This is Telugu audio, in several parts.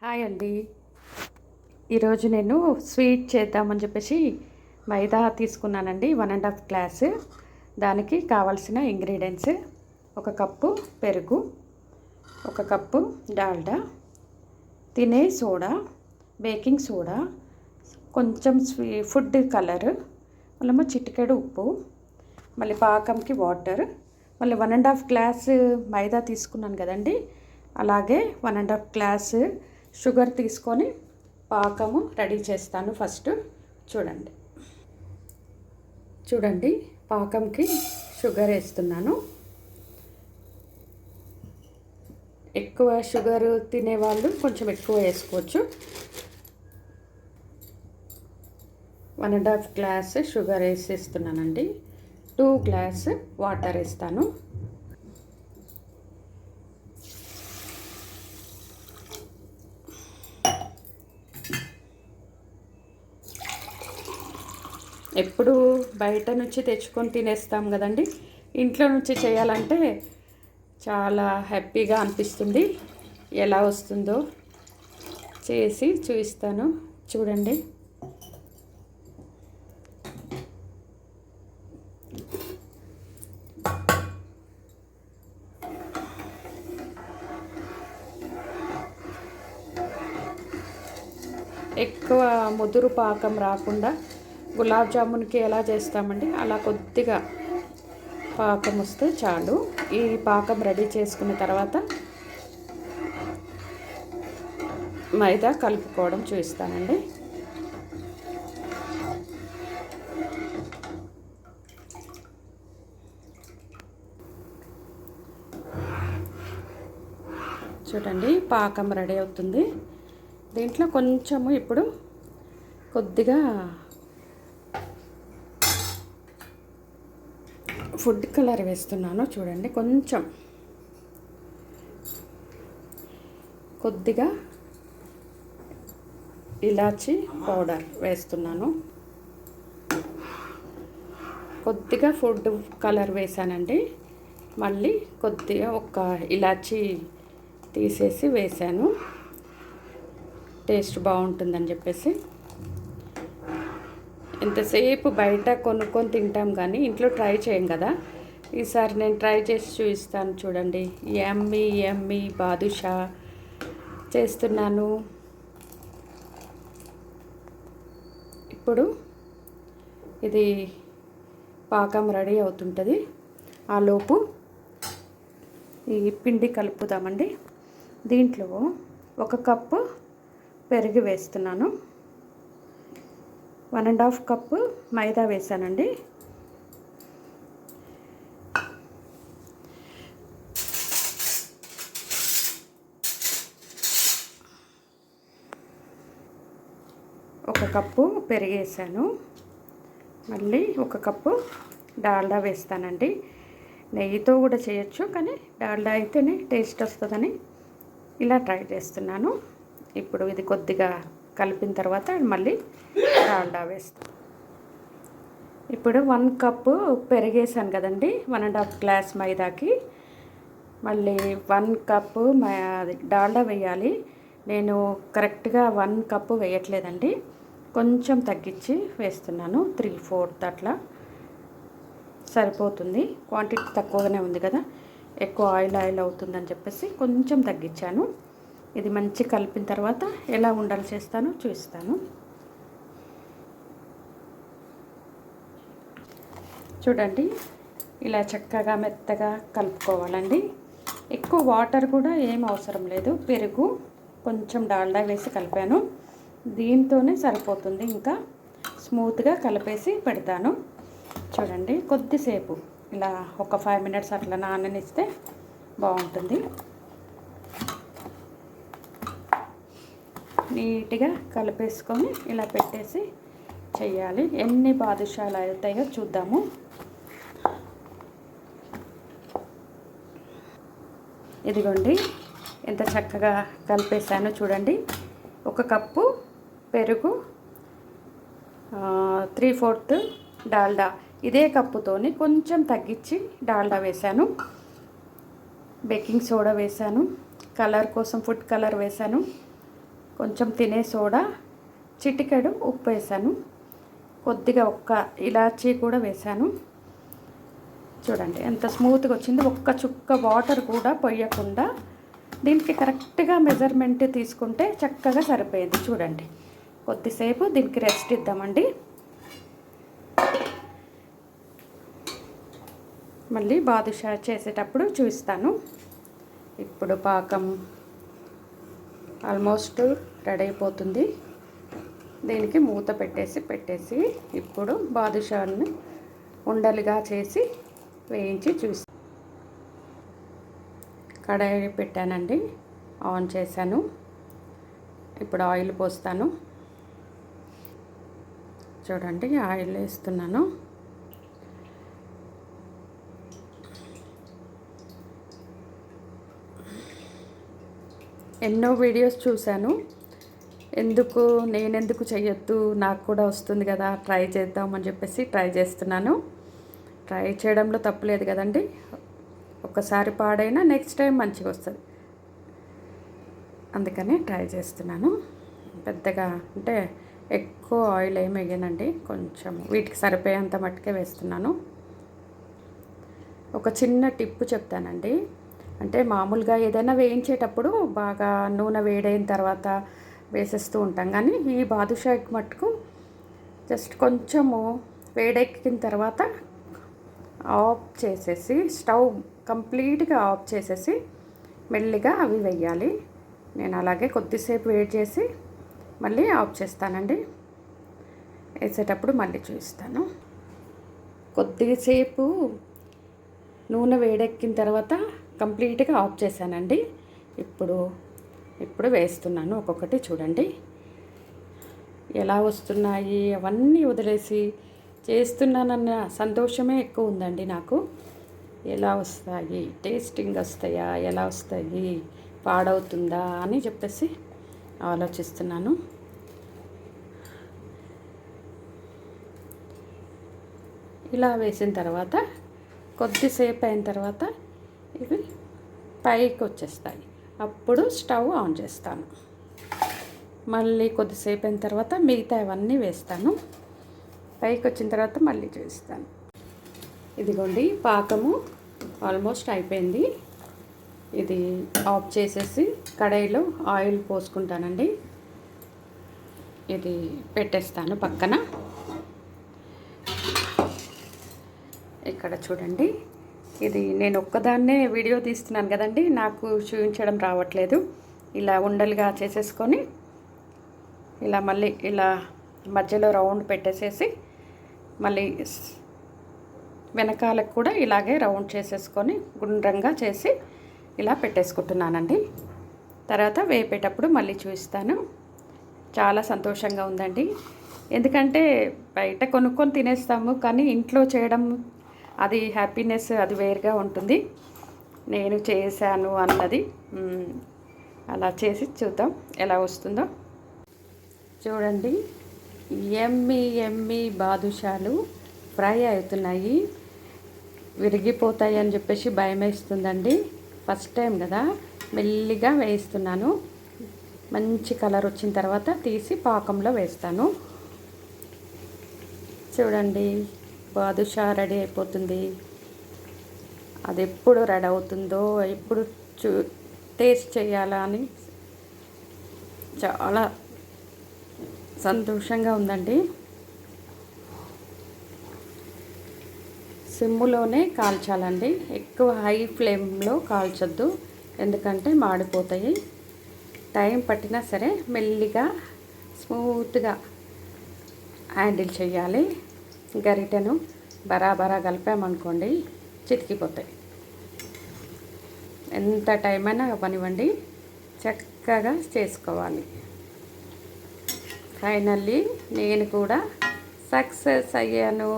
హాయ్ అండి. ఈరోజు నేను స్వీట్ చేద్దామని చెప్పేసి మైదా తీసుకున్నానండి, 1½ గ్లాస్. దానికి కావాల్సిన ఇంగ్రీడియంట్స్: 1 కప్పు పెరుగు, 1 కప్పు డాల్డా, తినే సోడా, బేకింగ్ సోడా, కొంచెం ఫుడ్ కలర్, మళ్ళీ చిటికెడు ఉప్పు, మళ్ళీ పాకంకి వాటర్, మళ్ళీ 1½ గ్లాస్ మైదా తీసుకున్నాను కదండి, అలాగే 1½ గ్లాస్ షుగర్ తీసుకొని పాకము రెడీ చేస్తాను. ఫస్ట్ చూడండి పాకంకి షుగర్ వేస్తున్నాను. ఎక్కువ షుగర్ తినేవాళ్ళు కొంచెం ఎక్కువ వేసుకోవచ్చు. 1½ గ్లాస్ షుగర్ వేసేస్తున్నానండి. 2 గ్లాస్ వాటర్ వేస్తాను. ఎప్పుడు బయట నుంచి తెచ్చుకొని తినేస్తాం కదండి, ఇంట్లో నుంచి చేయాలంటే చాలా హ్యాపీగా అనిపిస్తుంది. ఎలా వస్తుందో చేసి చూపిస్తాను, చూడండి. ఎక్కువ ముదురు పాకం రాకుండా గులాబ్ జామున్కి ఎలా చేస్తామండి, అలా కొద్దిగా పాకం వస్తే చాలు. ఈ పాకం రెడీ చేసుకున్న తర్వాత మైదా కలుపుకోవడం చూపిస్తానండి. చూడండి పాకం రెడీ అవుతుంది. దీంట్లో కొంచెము ఇప్పుడు కొద్దిగా ఫుడ్ కలర్ వేస్తున్నాను. చూడండి, కొద్దిగా ఇలాచీ పౌడర్ వేస్తున్నాను. కొద్దిగా ఫుడ్ కలర్ వేసానండి, మళ్ళీ కొద్దిగా ఒక ఇలాచీ తీసేసి వేసాను, టేస్ట్ బాగుంటుందని చెప్పేసి. ఎంతసేపు బయట కొనుక్కొని తింటాం కానీ ఇంట్లో ట్రై చేయం కదా. ఈసారి నేను ట్రై చేసి చూపిస్తాను. చూడండి, యమ్మీ యమ్మీ బాదుషా చేస్తున్నాను. ఇప్పుడు ఇది పాకం రెడీ అవుతుంటుంది. ఆలోపు ఈ పిండి కలుపుదామండి. దీంట్లో 1 కప్పు పెరుగు వేస్తున్నాను. 1½ కప్పు మైదా వేసానండి. ఒక కప్పు పెరుగు వేసాను. మళ్ళీ 1 కప్పు డాల్డా వేస్తానండి. నెయ్యితో కూడా చేయొచ్చు, కానీ డాల్డా అయితేనే టేస్ట్ వస్తుందని ఇలా ట్రై చేస్తున్నాను. ఇప్పుడు ఇది కొద్దిగా కలిపిన తర్వాత మళ్ళీ డాల్డా వేస్తాను. ఇప్పుడు 1 కప్పు పెరిగేసాను కదండి, 1½ గ్లాస్ మైదాకి. మళ్ళీ 1 కప్పు డాల్డా వేయాలి. నేను కరెక్ట్గా 1 కప్పు వేయట్లేదండి, కొంచెం తగ్గించి వేస్తున్నాను. 3/4 అట్లా సరిపోతుంది. క్వాంటిటీ తక్కువగానే ఉంది కదా, ఎక్కువ ఆయిల్ అవుతుందని చెప్పేసి కొంచెం తగ్గించాను. ఇది మంచి కలిపిన తర్వాత ఎలా ఉండలు చేస్తానో చూపిస్తాను. చూడండి, ఇలా చక్కగా మెత్తగా కలుపుకోవాలండి. ఎక్కువ వాటర్ కూడా ఏం అవసరం లేదు. పెరుగు కొంచెం డాల్డా వేసి కలిపాను, దీంతోనే సరిపోతుంది. ఇంకా స్మూత్గా కలిపేసి పెడతాను. చూడండి, కొద్దిసేపు ఇలా ఒక 5 మినిట్స్ అట్లా నాననిస్తే బాగుంటుంది. నీట్గా కలిపేసుకొని ఇలా పెట్టేసి చెయ్యాలి. ఎన్ని బాదుషాలు అవుతాయో చూద్దాము. ఇదిగోండి ఎంత చక్కగా కలిపేసానో చూడండి. 1 కప్పు పెరుగు, 3/4 డాల్డా. ఇదే కప్పుతోని కొంచెం తగ్గించి డాల్డా వేసాను. బేకింగ్ సోడా వేసాను, కలర్ కోసం ఫుడ్ కలర్ వేసాను, కొంచెం తినే సోడా, చిటికెడు ఉప్పు వేసాను, కొద్దిగా ఒక్క ఇలాచీ కూడా వేసాను. చూడండి ఎంత స్మూత్గా వచ్చింది. ఒక్క చుక్క వాటర్ కూడా పొయ్యకుండా దీనికి కరెక్ట్గా మెజర్మెంట్ తీసుకుంటే చక్కగా సరిపోయింది. చూడండి, కొద్దిసేపు దీనికి రెస్ట్ ఇద్దామండి. మళ్ళీ బాదుషా చేసేటప్పుడు చూపిస్తాను. ఇప్పుడు పాకం ఆల్మోస్ట్ రెడీ అయిపోతుంది. దీనికి మూత పెట్టేసి ఇప్పుడు బాదుషాని ఉండలుగా చేసి వేయించి చూసి కడాయి పెట్టానండి, ఆన్ చేశాను. ఇప్పుడు ఆయిల్ పోస్తాను. చూడండి, ఆయిల్ వేస్తున్నాను. ఎన్నో వీడియోస్ చూశాను. నేనెందుకు చేయొద్దు, నాకు కూడా వస్తుంది కదా, ట్రై చేద్దామని చెప్పేసి ట్రై చేస్తున్నాను. ట్రై చేయడంలో తప్పులేదు కదండి. ఒక్కసారి పాడైనా నెక్స్ట్ టైం మంచిగా వస్తుంది. అందుకని ట్రై చేస్తున్నాను. పెద్దగా అంటే ఎక్కువ ఆయిల్ ఏమి వేయనండి, కొంచెం వీటికి సరిపోయేంత మట్టుకే వేస్తున్నాను. ఒక చిన్న టిప్పు చెప్తానండి. అంటే మామూలుగా ఏదైనా వేయించేటప్పుడు బాగా నూనె వేడైన తర్వాత వేసేస్తూ ఉంటాం, కానీ ఈ బాదుషాకి మట్టుకు జస్ట్ కొంచెము వేడెక్కిన తర్వాత ఆఫ్ చేసేసి, స్టవ్ కంప్లీట్గా ఆఫ్ చేసేసి మెల్లిగా అవి వేయాలి. నేను అలాగే కొద్దిసేపు వేడి చేసి మళ్ళీ ఆఫ్ చేస్తానండి. వేసేటప్పుడు మళ్ళీ చూపిస్తాను. కొద్దిసేపు నూనె వేడెక్కిన తర్వాత కంప్లీట్గా ఆఫ్ చేశానండి. ఇప్పుడు వేస్తున్నాను ఒక్కొక్కటి. చూడండి ఎలా వస్తున్నాయి. అవన్నీ వదిలేసి చేస్తున్నానన్న సంతోషమే ఎక్కువ ఉందండి నాకు. ఎలా వస్తాయి, టేస్టింగ్ వస్తాయా, ఎలా వస్తాయి, పాడవుతుందా అని చెప్పేసి ఆలోచిస్తున్నాను. ఇలా వేసిన తర్వాత కొద్దిసేపు అయిన తర్వాత ఇవి పైకి వచ్చేస్తాయి. అప్పుడు స్టవ్ ఆన్ చేస్తాను. మళ్ళీ కొద్దిసేపు అయిన తర్వాత మిగతా అవన్నీ వేస్తాను. పైకి వచ్చిన తర్వాత మళ్ళీ చూపిస్తాను. ఇదిగోండి, పాకము ఆల్మోస్ట్ అయిపోయింది. ఇది ఆఫ్ చేసేసి కడాయిలో ఆయిల్ పోసుకుంటానండి. ఇది పెట్టేస్తాను పక్కన. ఇక్కడ చూడండి, ఇది నేను ఒక్కదాన్నే వీడియో తీస్తున్నాను కదండి, నాకు చూపించడం రావట్లేదు. ఇలా ఉండలుగా చేసేసుకొని ఇలా మళ్ళీ ఇలా మధ్యలో రౌండ్ పెట్టేసేసి మళ్ళీ వెనకాలకు కూడా ఇలాగే రౌండ్ చేసేసుకొని గుండ్రంగా చేసి ఇలా పెట్టేసుకుంటున్నానండి. తర్వాత వేపేటప్పుడు మళ్ళీ చూపిస్తాను. చాలా సంతోషంగా ఉందండి. ఎందుకంటే బయట కొనుక్కొని తినేస్తాము, కానీ ఇంట్లో చేయడం అది హ్యాపీనెస్ అది వేరుగా ఉంటుంది. నేను చేశాను అన్నది అలా చేసి చూద్దాం ఎలా వస్తుందో. చూడండి, ఎమ్మి బాదుషాలు ఫ్రై అవుతున్నాయి. విరిగిపోతాయి అని చెప్పేసి భయం వేస్తుందండి. ఫస్ట్ టైం కదా, మెల్లిగా వేయిస్తున్నాను. మంచి కలర్ వచ్చిన తర్వాత తీసి పాకంలో వేస్తాను. చూడండి, బాదుషా రెడీ అయిపోతుంది. అది ఎప్పుడు రెడీ అవుతుందో, ఎప్పుడు టేస్ట్ చేయాలా అని చాలా సంతోషంగా ఉందండి. సిమ్ములోనే కాల్చాలండి, ఎక్కువ హై ఫ్లేమ్లో కాల్చొద్దు, ఎందుకంటే మాడిపోతాయి. టైం పట్టినా సరే మెల్లిగా స్మూత్గా హ్యాండిల్ చేయాలి. గరిటెను బరాబరా కలిపామనుకోండి చితికిపోతాయి. ఎంత టైం అయినా పనివ్వండి, చక్కగా చేసుకోవాలి. ఫైనల్లీ నేను కూడా సక్సెస్ అయ్యాను.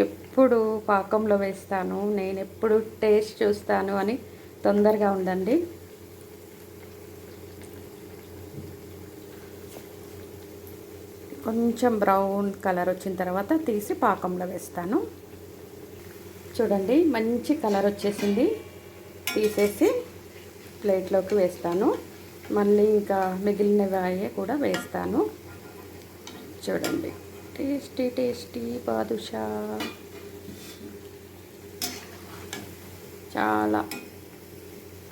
ఎప్పుడు పాకంలో వేస్తాను, నేను ఎప్పుడు టేస్ట్ చూస్తాను అని తొందరగా ఉండండి. కొంచెం బ్రౌన్ కలర్ వచ్చిన తర్వాత తీసి పాకంలో వేస్తాను. చూడండి, మంచి కలర్ వచ్చేసింది. తీసేసి ప్లేట్లోకి వేస్తాను. మళ్ళీ ఇంకా మిగిలినవి కూడా వేస్తాను. చూడండి, టేస్టీ టేస్టీ బాదుషా చాలా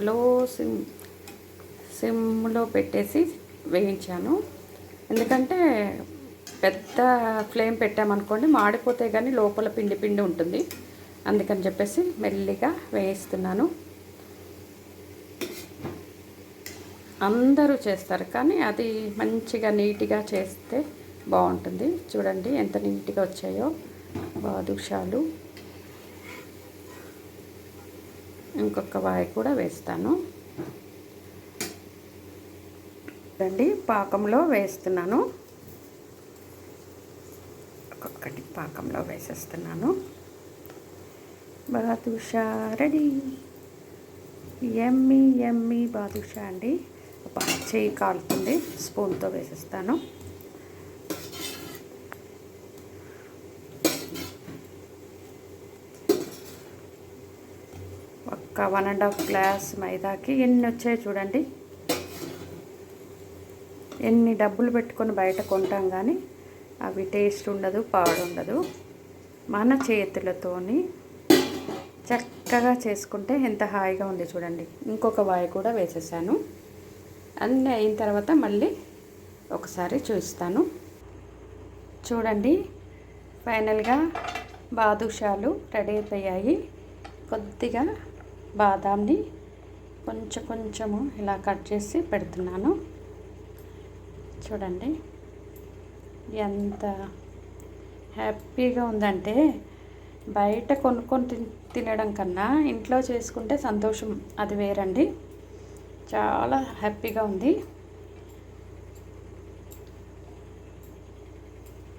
లో సిమ్లో పెట్టేసి వేయించాను. ఎందుకంటే పెద్ద ఫ్లేమ్ పెట్టామనుకోండి మాడిపోతే కానీ లోపల పిండి పిండి ఉంటుంది. అందుకని చెప్పేసి మెల్లిగా వేయిస్తున్నాను. అందరూ చేస్తారు కానీ అది మంచిగా నీట్గా చేస్తే బాగుంటుంది. చూడండి ఎంత నీట్గా వచ్చాయో బాదుషాలు. ఇంకొక వాయి కూడా వేస్తాను. చూడండి పాకంలో వేస్తున్నాను. ఒక్కొక్కటి పాకంలో వేసేస్తున్నాను. బాదుషా రెడీ. యమ్మీ యమ్మీ బాదుషా అండి. చేయి కాలుతుంది. స్పూన్తో వేసేస్తాను. ఒక 1.5 గ్లాస్ మైదాకి ఎన్ని వచ్చాయి చూడండి. ఎన్ని డబ్బులు పెట్టుకొని బయట కొంటాం కానీ అవి టేస్ట్ ఉండదు, పాడుండదు. మన చేతులతోని చక్కగా చేసుకుంటే ఎంత హాయిగా ఉంది చూడండి. ఇంకొక వాయి కూడా వేసేసాను. అన్నీ అయిన తర్వాత మళ్ళీ ఒకసారి చూస్తాను. చూడండి ఫైనల్గా బాదుషాలు రెడీ అయిపోయాయి. కొద్దిగా బాదాంని కొంచెము ఇలా కట్ చేసి పెడుతున్నాను. చూడండి ఎంత హ్యాపీగా ఉందంటే బయట కొనుక్కొని తినడం కన్నా ఇంట్లో చేసుకుంటే సంతోషం అది వేరండి. చాలా హ్యాపీగా ఉంది.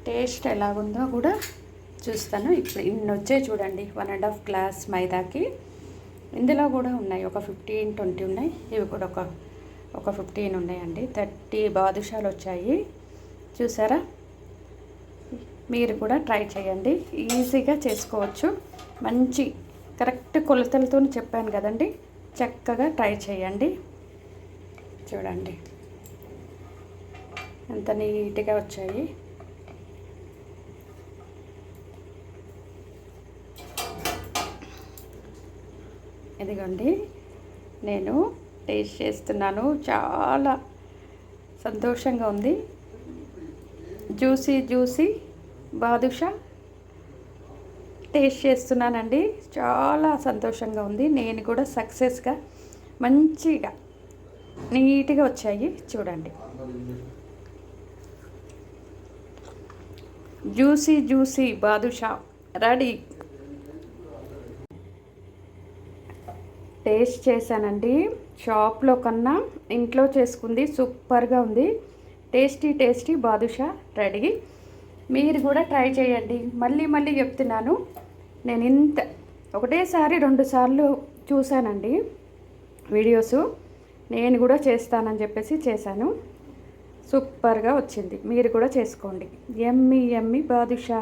టేస్ట్ ఎలాగుందో కూడా చూస్తాను. ఇప్పుడు ఇన్ని వచ్చాయి చూడండి. 1.5 గ్లాస్ మైదాకి. ఇందులో కూడా ఉన్నాయి ఒక 15-20 ఉన్నాయి. ఇవి కూడా ఒక 15 ఉన్నాయండి. 30 బాదుషాలు వచ్చాయి. చూసారా? మీరు కూడా ట్రై చేయండి. ఈజీగా చేసుకోవచ్చు. మంచి కరెక్ట్ కొలతలతో చెప్పాను కదండి. చక్కగా ట్రై చేయండి. చూడండి ఎంత నీట్గా వచ్చాయి. ఇదిగోండి నేను టేస్ట్ చేస్తున్నాను. చాలా సంతోషంగా ఉంది. జ్యూసీ బాదుషా టేస్ట్ చేస్తున్నానండి. చాలా సంతోషంగా ఉంది. నేను కూడా సక్సెస్గా మంచిగా నీట్గా వచ్చాయి. చూడండి జ్యూసీ బాదుషా రెడీ. టేస్ట్ చేశానండి. షాప్లో కన్నా ఇంట్లో చేసుకుంది సూపర్గా ఉంది. Tasty badusha ready. మీరు కూడా ట్రై చేయండి. మళ్ళీ చెప్తున్నాను. నేను ఒకటేసారి 2 సార్లు చూశానండి వీడియోస్. నేను కూడా చేస్తానని చెప్పేసి చేశాను. సూపర్గా వచ్చింది. మీరు కూడా చేసుకోండి. యమ్మీ బాదుషా.